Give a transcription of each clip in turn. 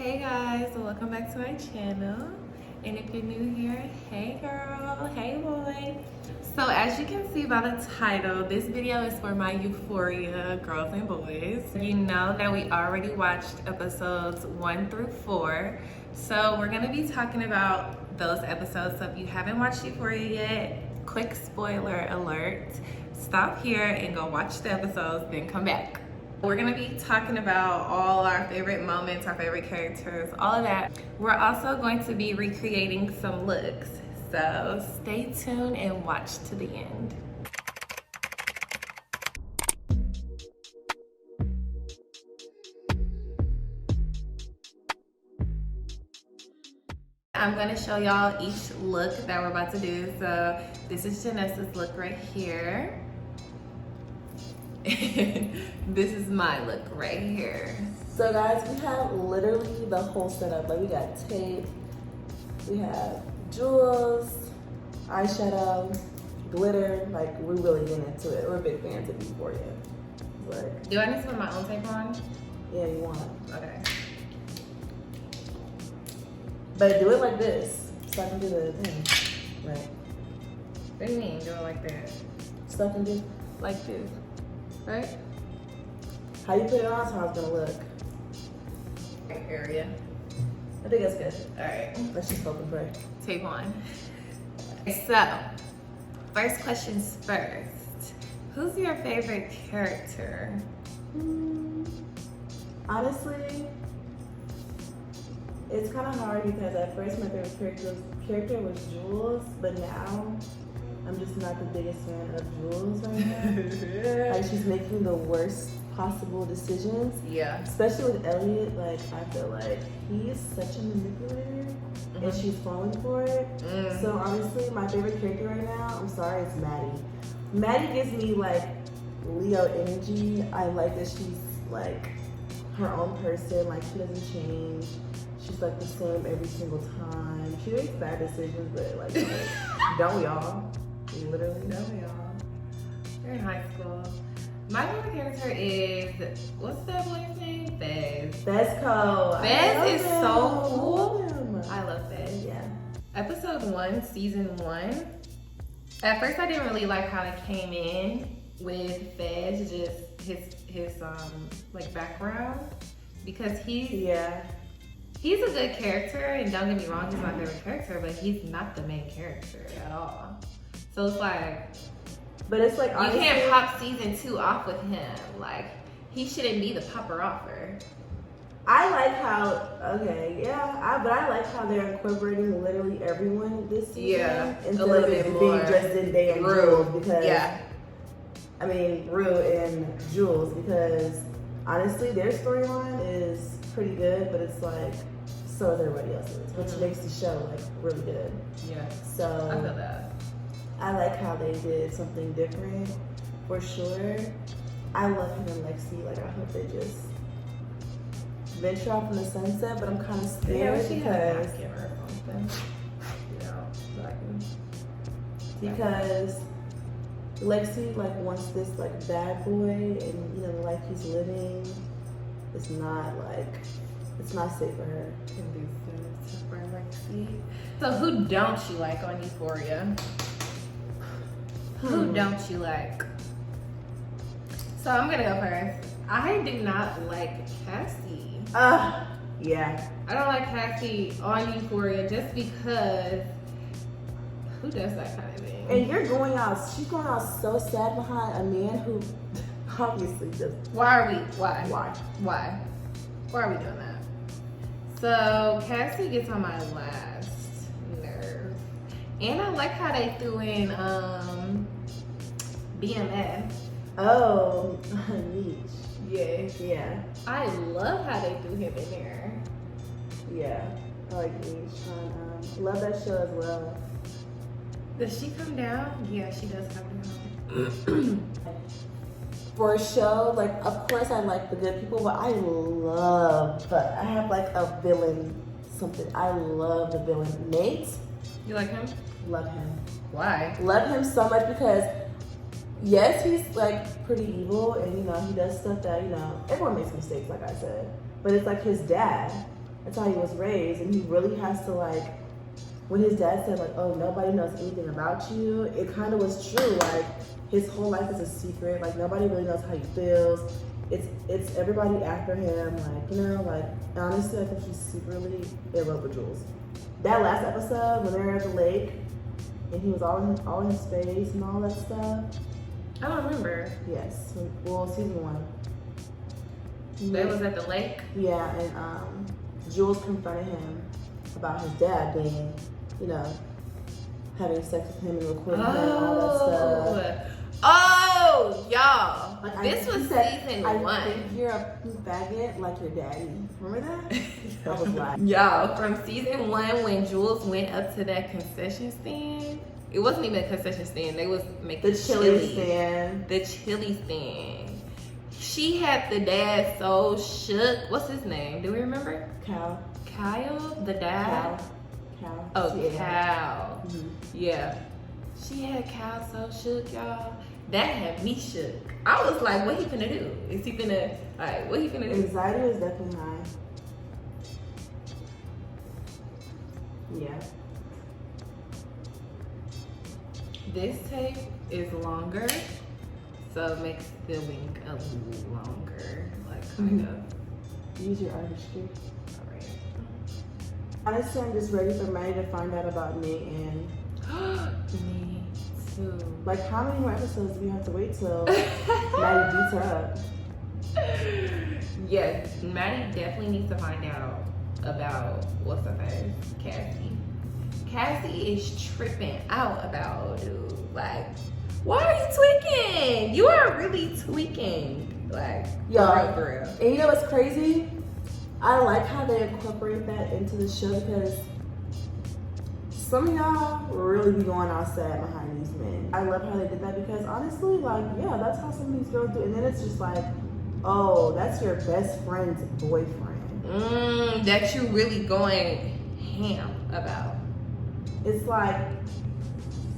Hey guys, welcome back to my channel. And if you're new here, hey girl, hey boy. So as you can see by the title, this video is for my Euphoria girls and boys. You know that we already watched episodes 1 through 4. So we're gonna be talking about those episodes. So if you haven't watched Euphoria yet, quick spoiler alert. Stop here and go watch the episodes, then come back. We're gonna be talking about all our favorite moments, our favorite characters, all of that. We're also going to be recreating some looks. So stay tuned and watch to the end. I'm gonna show y'all each look that we're about to do. So this is Janessa's look right here. This is my look right here. So guys, we have literally the whole setup. Like we got tape, we have jewels, eyeshadow, glitter. Like we're really getting into it. We're big fans of Euphoria. Like, do I need to put my own tape on? Yeah, you want. Okay. But do it like this, so I can do the thing. Right. What do you mean, do it like that? So I can do Like this, right? how you put it on is how it's gonna look. Right area. I think that's good. All right. Let's just hope and pray. Tape on. So, first questions first. Who's your favorite character? Honestly, it's kind of hard because at first my favorite character was Jules, but now I'm just not the biggest fan of Jules right now. Like she's making the worst possible decisions. Yeah. Especially with Elliot, like I feel like he is such a manipulator and she's falling for it. So honestly, my favorite character right now, I'm sorry, it's Maddy. Maddy gives me like Leo energy. I like that she's like her own person, like she doesn't change. She's like the same every single time. She makes bad decisions, but like, don't we all? We literally don't we all? We're in high school. My favorite character is, what's that boy's name? Fez. Fezco. Fez is so cool. Him. I love Fez. Yeah. Episode 1, season 1. At first I didn't really like how it came in with Fez, just his like background. Because he's a good character, and don't get me wrong, he's my favorite character, but he's not the main character at all. So it's like, but it's like honestly, you can't pop season 2 off with him. Like, he shouldn't be the popper-offer. I like how, but I like how they're incorporating literally everyone this season. Yeah, instead a little of bit it more. being just Zendaya and Rue. Jules because, I mean, Rue and Jules, because honestly, their storyline is pretty good, but it's like, so is everybody else's, which makes the show like really good. Yeah, So I feel that. I like how they did something different, for sure. I love him and Lexi. Like, I hope they just venture off in the sunset, but I'm kind of scared because Lexi like wants this like bad boy, and you know the life he's living is not safe for her. So who don't you like on Euphoria? Who don't you like? So I'm gonna go first. I do not like Cassie. Yeah. I don't like Cassie on Euphoria just because who does that kind of thing? And she's going out so sad behind a man who obviously just. Why are we doing that? So Cassie gets on my last nerve. And I like how they threw in BMF. Oh, Nietzsche. Yeah. I love how they threw him in there. Yeah, I like Nietzsche. Love that show as well. Does she come down? Yeah, she does come down. For a show, like, of course I like the good people, but I have like a villain something. I love the villain. Nate. You like him? Love him. Why? Love him so much because yes, he's like pretty evil and you know, he does stuff that, you know, everyone makes mistakes like I said. But it's like his dad. That's how he was raised, and he really has to like. When his dad said like, "Oh, nobody knows anything about you," it kind of was true. Like his whole life is a secret. Like nobody really knows how he feels. It's everybody after him. Like like honestly, I think he's secretly in love with Jules. That last episode when they were at the lake and he was all in his face and all that stuff. I don't remember. Yes, well, season 1. They was at the lake. Yeah, and Jules confronted him about his dad being, having sex with him and recording him and all that stuff. Oh, y'all. Like, this was season 1. I think you're a faggot like your daddy. Remember that? That was like. Y'all, from season 1 when Jules went up to that concession stand. It wasn't even a concession stand. They was making the chili stand. The chili stand. She had the dad so shook. What's his name? Do we remember? Kyle, the dad? Cal. Oh, yeah. Cal. Mm-hmm. Yeah. She had Cal so shook, y'all. That had me shook. I was like, what he finna do? Is he finna, like, what he finna do? Anxiety was definitely high. Yeah. This tape is longer, so it makes the wink a little longer, like, kind of. Use your artistry. Alright. Honestly, I'm just ready for Maddy to find out about Nate and Me too. like how many more episodes do we have to wait till Maddy beats her up? Yeah, Maddy definitely needs to find out about what's her face, Cassie. Cassie is tripping out about dude. Like, why are you tweaking? You are really tweaking. Like, Yo, for real. And you know what's crazy? I like how they incorporate that into the show because some of y'all really be going outside behind these men. I love how they did that because honestly, like, yeah, that's how some of these girls do. And then it's just like, oh, that's your best friend's boyfriend. That you really going ham about. It's like,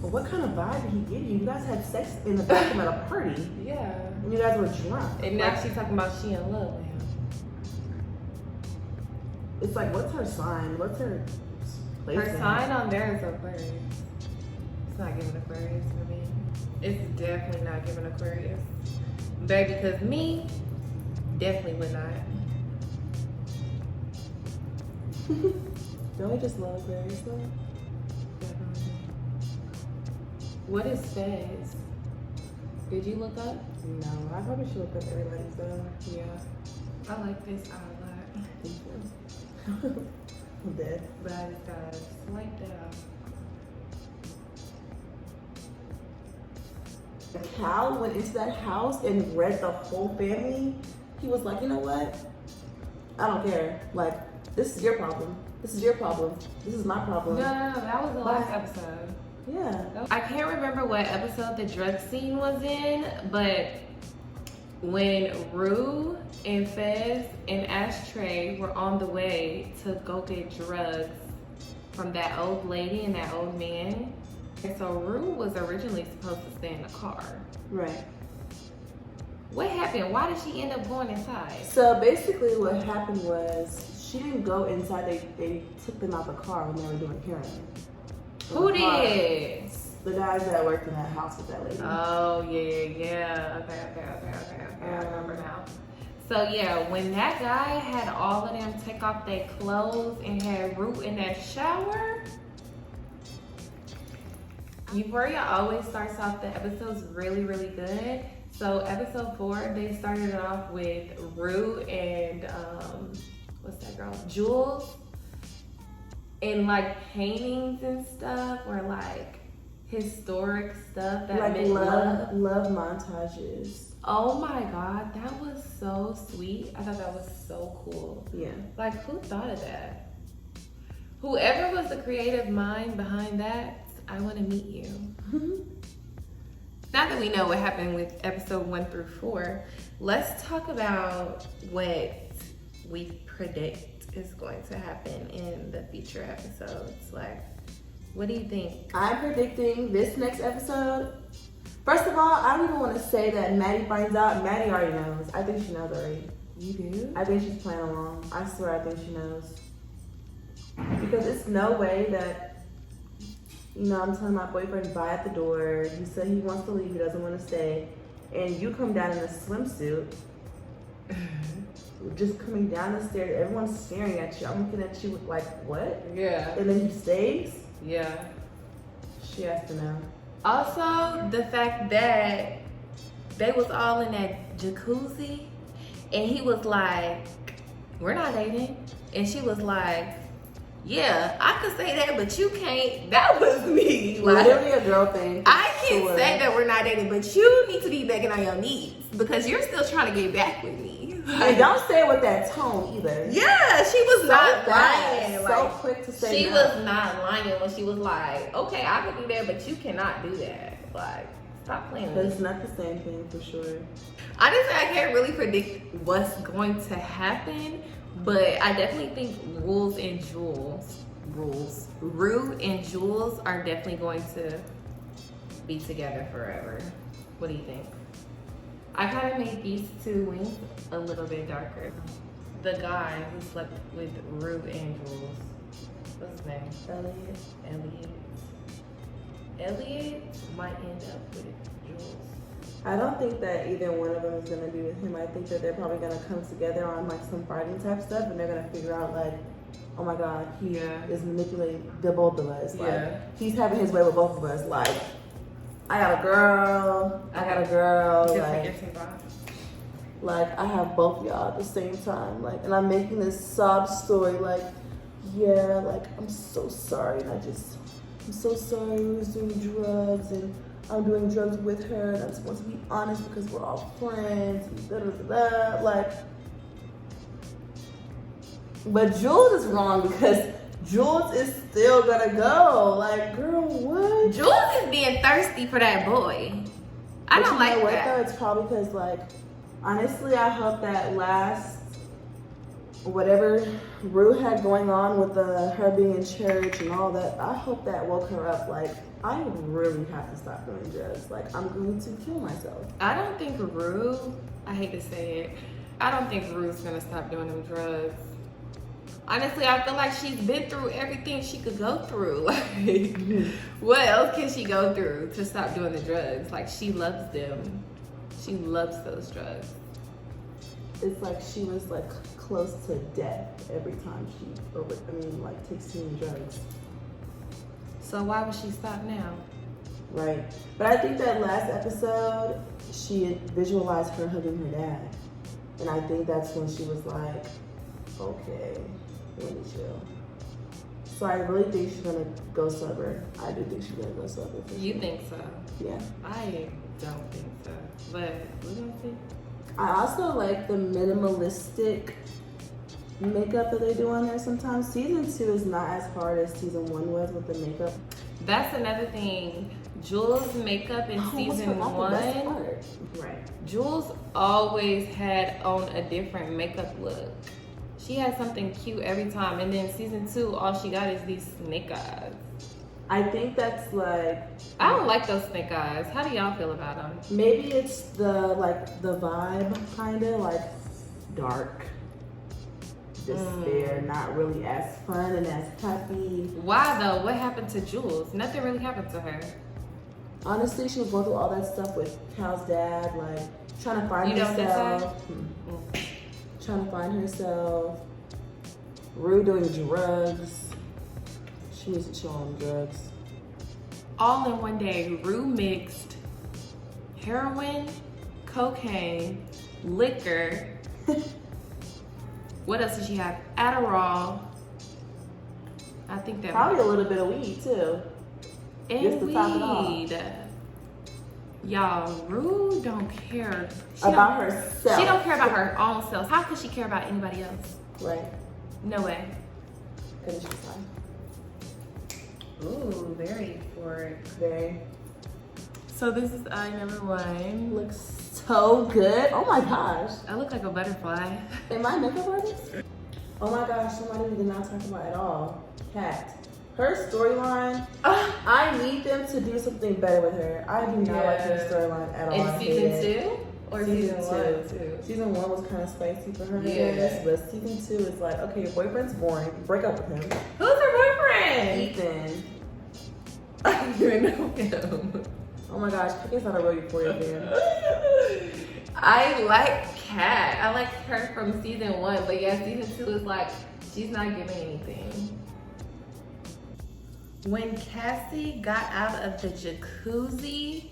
well, what kind of vibe did he give you? You guys had sex in the bathroom at a party. Yeah. And you guys were drunk. And now she's talking about she in love with him. It's like, what's her sign? What's her placement? Her sign on there is Aquarius. It's not giving Aquarius for me. It's definitely not giving Aquarius. Baby, because me, definitely would not. Don't we just love Aquarius though? Definitely. What is Fez? Did you look up? No, I probably should look up everybody's though. Yeah. I like this eye a lot. Thank you. I'm dead. But I just gotta swipe that out. Cal went into that house and read the whole family. He was like, you know what? I don't care. Like, this is your problem. This is your problem. This is my problem. No, that was the last episode. Yeah. I can't remember what episode the drug scene was in, but when Rue and Fez and Ashtray were on the way to go get drugs from that old lady and that old man. And so Rue was originally supposed to stay in the car. Right. What happened? Why did she end up going inside? So basically what happened was she didn't go inside. They took them out the car when they were doing heroin. Who did? The guys that worked in that house with that lady. Oh, yeah. Okay. I remember now. So, yeah, when that guy had all of them take off their clothes and had Root in that shower, Euphoria always starts off the episodes really, really good. So, episode 4, they started it off with Root and, what's that girl? Jules. And, like, paintings and stuff, or, like, historic stuff that like meant love montages. Oh my God, that was so sweet. I thought that was so cool. Yeah. Like, who thought of that? Whoever was the creative mind behind that, I want to meet you. Now that we know what happened with episode 1 through 4, let's talk about what we predict is going to happen in the future episodes. Like, what do you think? I'm predicting this next episode. First of all, I don't even want to say that Maddy finds out. Maddy already knows. I think she knows already. You do? I think she's playing along. I swear I think she knows. Because it's no way that, you know, I'm telling my boyfriend bye at the door. He said he wants to leave, he doesn't want to stay. And you come down in a swimsuit, just coming down the stairs, everyone's staring at you. I'm looking at you like, what? Yeah. And then he stays? Yeah. She has to know. Also, the fact that they was all in that jacuzzi and he was like, we're not dating. And she was like, yeah, I could say that, but you can't. That was me. Like, Literally a girl thing. I can say that we're not dating, but you need to be begging on your knees because you're still trying to get back with me. And don't say it with that tone either. Yeah, she was So not fast, lying. so Like, quick to say she no. was not lying when she was like, okay, I could do that, but you cannot do that. Like, stop playing with But me. it's not the same thing for sure. Honestly, I can't really predict what's going to happen, but I definitely think Rue and Jules are definitely going to be together forever. What do you think? I kind of made these two wings a little bit darker. The guy who slept with Rue and Jules, what's his name? Elliot might end up with Jules. I don't think that either one of them is gonna be with him. I think that they're probably gonna come together on like some fighting type stuff, and they're gonna figure out like, oh my God, he is manipulating the both of us. Like he's having his way with both of us. Like I got a girl, I got a girl. Like I have both of y'all at the same time. Like, and I'm making this sob story. Like, yeah, like I'm so sorry, and I'm so sorry. We was doing drugs and I'm doing drugs with her, and I'm supposed to be honest because we're all friends, and da da da da. Like, but Jules is wrong because Jules is still gonna go. Like, girl, what? Jules is being thirsty for that boy. I don't like that. Though? It's probably because, like, honestly, I hope that last whatever Rue had going on with her being in church and all that, I hope that woke her up. Like, I really have to stop doing drugs. Like, I'm going to kill myself. I don't think Rue, I hate to say it, I don't think Rue's gonna stop doing them drugs. Honestly, I feel like she's been through everything she could go through. Like, what else can she go through to stop doing the drugs? Like, she loves them. She loves those drugs. It's like she was like close to death every time she takes too many drugs. So why would she stop now? Right. But I think that last episode, she visualized her hugging her dad. And I think that's when she was like, okay, let me chill. So I really think she's gonna go sober. I do think she's gonna go sober. You think so? Yeah. I don't think so. But we're gonna see. I also like the minimalistic makeup that they do on there sometimes. Season 2 is not as hard as season 1 was with the makeup. That's another thing. Jules' makeup in season 1. Right. Jules always had on a different makeup look. She had something cute every time. And then season 2, all she got is these snake eyes. I think that's like... I don't like those snake eyes. How do y'all feel about them? Maybe it's the vibe, kind of like dark despair, not really as fun and as happy. Why though? What happened to Jules? Nothing really happened to her. Honestly, she was going through all that stuff with Cal's dad, like trying to find herself. Trying to find herself. Rue doing drugs. She needs to chill on drugs. All in one day, Rue mixed heroin, cocaine, liquor. What else did she have? Adderall. I think that probably a little bit of weed too. And just to top it off. weed. Y'all, Rue don't care about herself. She don't care about her own self. How could she care about anybody else? Right. No way. Because she's fine. Ooh, very euphoric. Very. So this is eye number 1. Looks so good. Oh my gosh. I look like a butterfly. Am I a makeup artist? Oh my gosh, somebody we did not talk about at all. Kat. Her storyline, I need them to do something better with her. I do not like her storyline at all. In season 2? Or season season 2. 1 too? Season 1 was kind of spicy for her, I Yeah. guess. But season 2 is like, okay, your boyfriend's boring. Break up with him. Who's her boyfriend? Ethan. I don't even know him. Oh my gosh, Kiki's not a real Euphoria fan. I like Kat. I like her from season 1, but yeah, season 2 is like she's not giving anything. When Cassie got out of the jacuzzi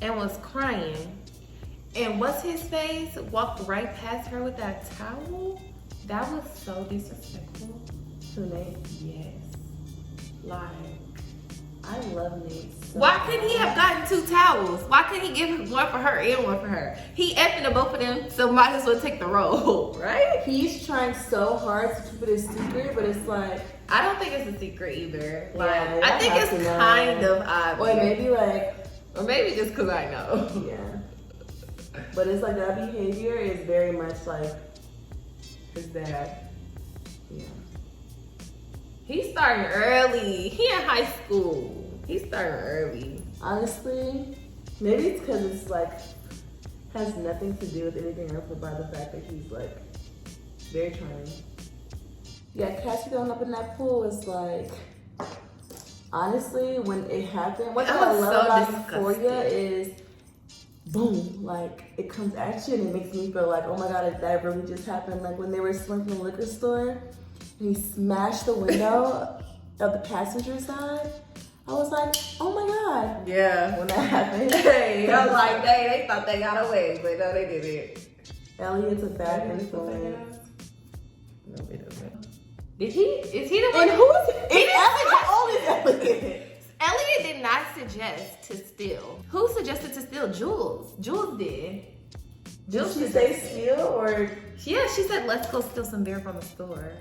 and was crying, and what's his face walked right past her with that towel, that was so disrespectful. To Nate. Yes. Like, I love Nate. So why couldn't he have gotten 2 towels? Why couldn't he give one for her and one for her? He effing the both of them, so might as well take the role, right? He's trying so hard to keep it a secret, but it's like, I don't think it's a secret either. Like, yeah, I think it's kind of obvious. or maybe like, Or maybe just because I know. yeah. But it's like that behavior is very much like His dad. yeah. He's starting early. He in high school. He's starting early. Honestly, maybe it's because it's like has nothing to do with anything else but by the fact that he's like very charming. Yeah, Cassie going up in that pool is like, honestly, when it happened, what That I was love so about disgusting. Euphoria is boom, like it comes at you and it makes me feel like, oh my god, that really just happened. Like when they were slinking in the liquor store and he smashed the window of the passenger side. I was like, oh my god. Yeah. When that happened. Hey, I was like, they thought they got away, but no, they didn't. Elliot's a bad influence. No, it doesn't. Did he? Is he the one? And who is it? He didn't How old is Elliot? Elliot did not suggest to steal. Who suggested to steal? Jules. Jules did. Did she say steal or Yeah, she said, let's go steal some beer from the store.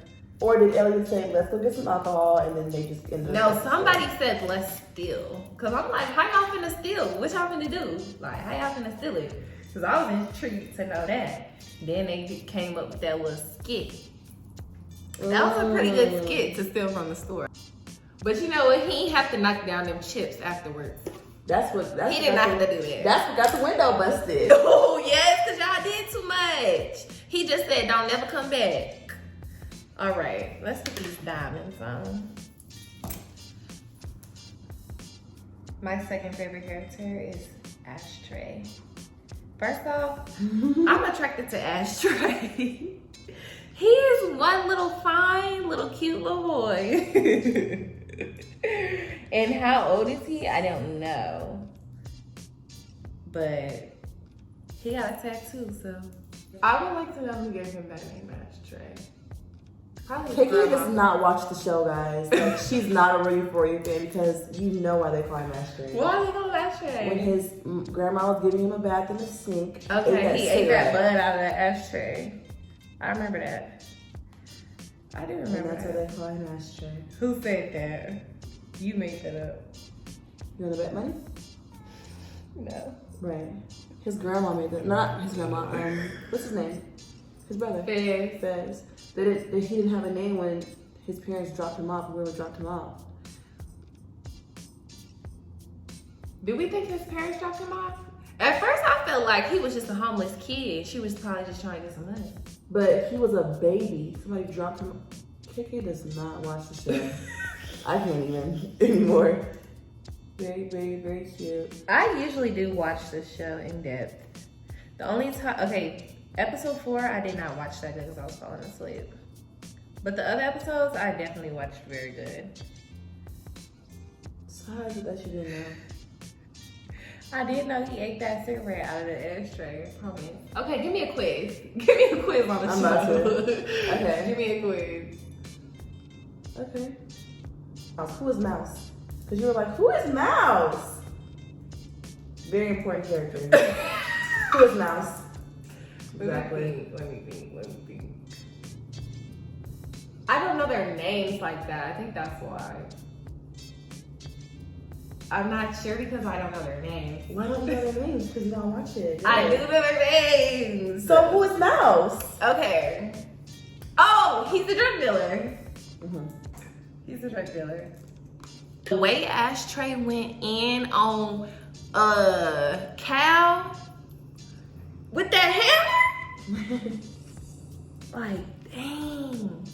did Elliot say let's go get some alcohol and then they just ended No, up somebody said, let's steal. Because I'm like, how y'all finna steal? What y'all finna do? Like, how y'all finna steal it? Because I was intrigued to know that. Then they came up with that little skit. That was a pretty good skit to steal from the store. But you know what? He didn't have to knock down them chips afterwards. That's He did not have to do that. That's what got the window busted. Oh, yes, because y'all did too much. He just said, don't never come back. All right, let's put these diamonds on. My second favorite character is Ashtray. First off, I'm attracted to Ashtray. He is one little fine, little cute little boy. And how old is he? I don't know. But he got a tattoo, so. I would like to know who gave him that name, Ashtray. Probably Kiki grandma. does not watch the show, guys. Like she's not a real Euphoria fan because you know why they call him Ashtray. Why are they called Ashtray? When his grandma was giving him a bath in the sink. Okay, he ate that cigarette. blood out of that ashtray. I remember that. I do And remember that's why that. they call him Ashtray. Who said that? You made that up. You want to bet money? No. Right. His grandma made that. Not his grandma. What's his name? His brother. Fez. Fez. That he didn't have a name when his parents dropped him off. Whoever dropped him off. Did we think his parents dropped him off? At first, I felt like he was just a homeless kid. She was probably just trying to get some money. But he was a baby. Somebody dropped him. Kiki does not watch the show. I can't even anymore. Very, very, very cute. I usually do watch this show in depth. The only time, okay, episode 4, I did not watch that good because I was falling asleep. But the other episodes, I definitely watched very good. So how is it that you didn't know? I did know he ate that cigarette out of the ashtray. Promise. Okay, give me a quiz. Give me a quiz on the I'm show. about to. Okay. Give me a quiz. Okay. Who is Mouse? Because you were like, who is Mouse? Very important character. Who is Mouse? Exactly. Let me think. I don't know their names like that. I think that's why. I'm not sure because I don't know their names. Why don't you know their names? Because you don't watch it. I do know their names. So who is Mouse? Okay. Oh, he's the drug dealer. Mm-hmm. He's the drug dealer. The way Ashtray went in on Cal, With that hammer? Like, dang.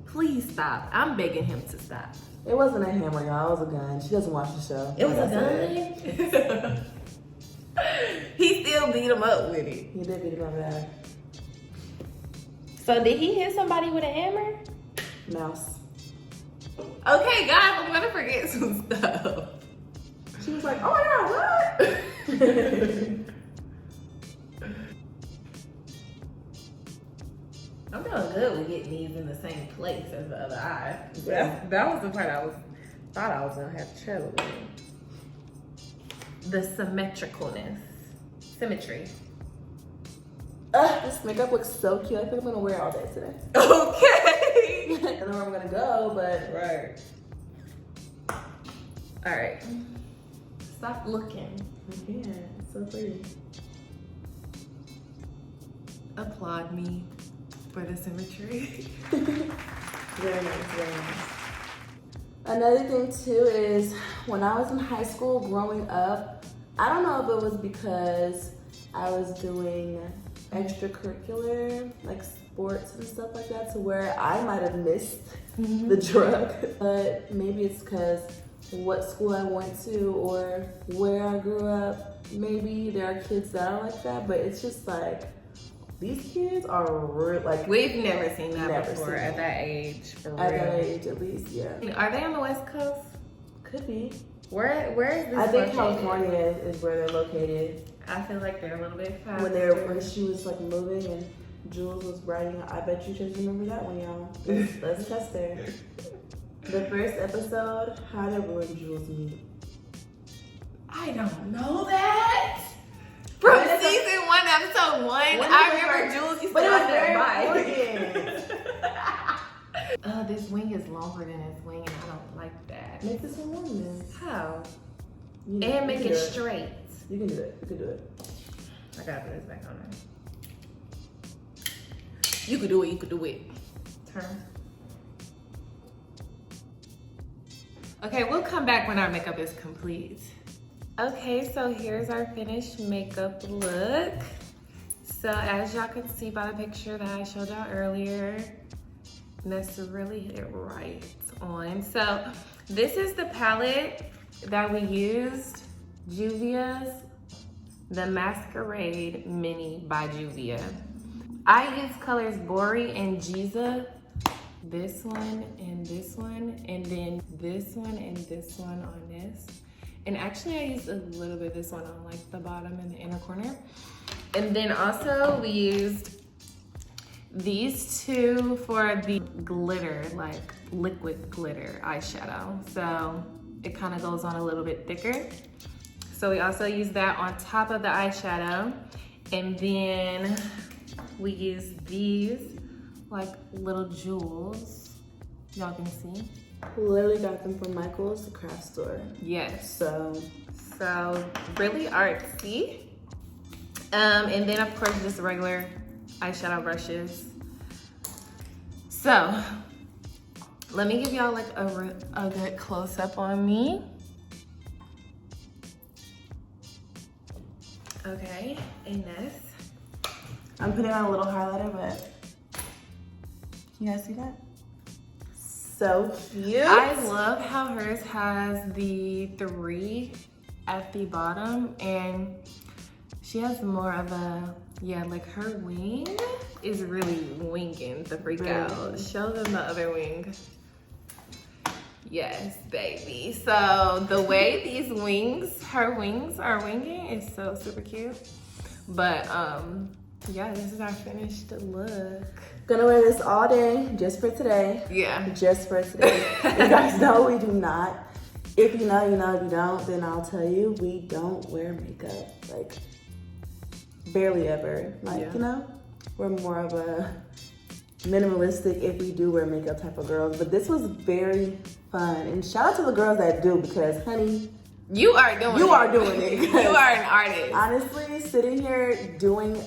Please stop. I'm begging him to stop. It wasn't a hammer, y'all. It was a gun. She doesn't watch the show. It was a gun? He still beat him up with it. He did beat him up bad. So did he hit somebody with a hammer? Mouse. Okay, guys, I'm gonna forget some stuff. She was like, oh my God, what? I'm doing good with getting these in the same place as the other eye. That was the part thought I was gonna have trouble with. The symmetricalness. Symmetry. This makeup looks so cute. I think I'm gonna wear it all day today. Okay. I don't know where I'm gonna go, but Right. Alright. Stop looking. I can't. It's so pretty. Applaud me for the symmetry. Very nice, very nice. Another thing too is when I was in high school growing up, I don't know if it was because I was doing extracurricular, like sports and stuff like that, to where I might have missed the drug. But maybe it's because what school I went to or where I grew up. Maybe there are kids that are like that, but it's just like, these kids are real, like, We've never seen that Never before seen at that. that age, for real. at that age at least, yeah. Are they on the West Coast? Could be. Where is this I think located? California is where they're located. I feel like they're a little bit faster. When she was like moving and Jules was writing, I bet you just remember that one, y'all. Let's test her. The first episode, how did Roy and Jules meet? I don't know that. From season 1, episode 1, I remember Jules used to have that bike. This wing is longer than his wing, and I don't like that. Make this one warm then. How? You And make can it do straight. You can do it. You can do it. I gotta put this back on there. You could do it. You could do it. Turn. Okay, we'll come back when our makeup is complete. Okay, so here's our finished makeup look. So as y'all can see by the picture that I showed y'all earlier, that's really hit it right on. So this is the palette that we used, Juvia's The Masquerade Mini by Juvia. I use colors Bori and Giza, this one and this one, and then this one and this one on this. And actually I used a little bit of this one on like the bottom and the inner corner. And then also we used these two for the glitter, like liquid glitter eyeshadow. So it kind of goes on a little bit thicker. So we also use that on top of the eyeshadow. And then we use these like little jewels, y'all can see. Literally got them from Michael's, the craft store. Yes. So really artsy. And then of course just regular eyeshadow brushes. So let me give y'all like a good close up on me. Okay, Ines. I'm putting on a little highlighter, but can you guys see that? So cute. I love how hers has the 3 at the bottom, and she has more of a, yeah, like her wing is really winging the freak out. Show them the other wing. Yes, baby. So the way these wings, her wings are winging is so super cute. But yeah, this is our finished look. Gonna wear this all day, just for today. Yeah. Just for today. You guys know we do not. If you know, you know. If you don't, then I'll tell you, we don't wear makeup. Like, barely ever. Like, Yeah. you know, we're more of a minimalistic, if we do wear makeup type of girls. But this was very fun. And shout out to the girls that do, because, honey, You are doing it. you are doing it. You are an artist. Honestly, sitting here doing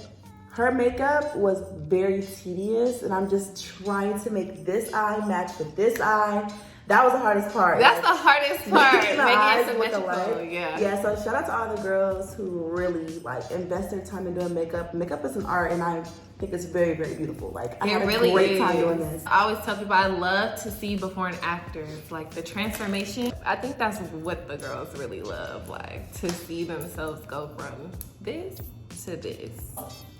her makeup was very tedious, and I'm just trying to make this eye match with this eye. That was the hardest part. That's the hardest part. Making it symmetrical. Yeah, so shout out to all the girls who really like invest their time in doing makeup. Makeup is an art, and I think it's very, very beautiful. Like, I had a great time doing this. I always tell people I love to see before and afters, like the transformation. I think that's what the girls really love, like to see themselves go from this to this.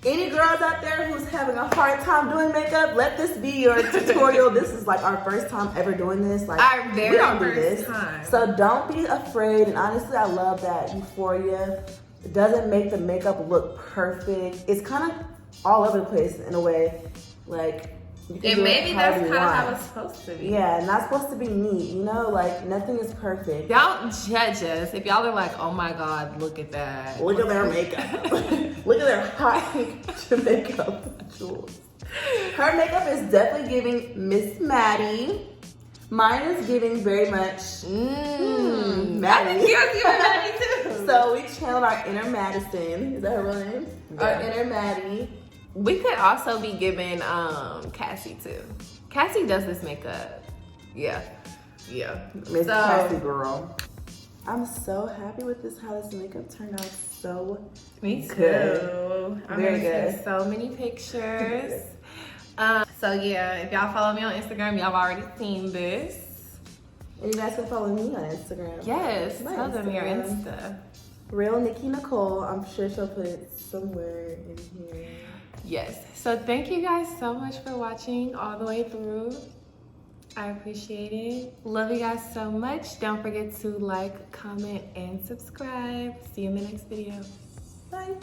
Any girls out there who's having a hard time doing makeup, let this be your tutorial. This is like our first time ever doing this. Like, our very we don't do first this. time. So don't be afraid. And honestly, I love that Euphoria doesn't make the makeup look perfect. It's kind of all over the place in a way. Like, you can do maybe it that's however you kind of want. how it's supposed to be. Yeah, not supposed to be neat, you know? Like, nothing is perfect. Don't judge us. If y'all are like, oh my God, look at that. Look at their makeup. Look at their hot pink makeup jewels. Her makeup is definitely giving Miss Maddy. Mine is giving very much Maddy. I think yours giving Maddy too. So we channeled our inner Madison. Is that her real name? Yeah. Our inner Maddy. We could also be giving Cassie too. Cassie does this makeup. Yeah. Miss So- Cassie girl. I'm so happy with this, how this makeup turned out so Me too. good. I'm Very gonna good. take so many pictures. So yeah, if y'all follow me on Instagram, y'all have already seen this. And you guys can follow me on Instagram. Yes, My tell them your Instagram. Insta. Real Nikki Nicole. I'm sure she'll put it somewhere in here. Yes. So thank you guys so much for watching all the way through. I appreciate it. Love you guys so much. Don't forget to like, comment, and subscribe. See you in the next video. Bye.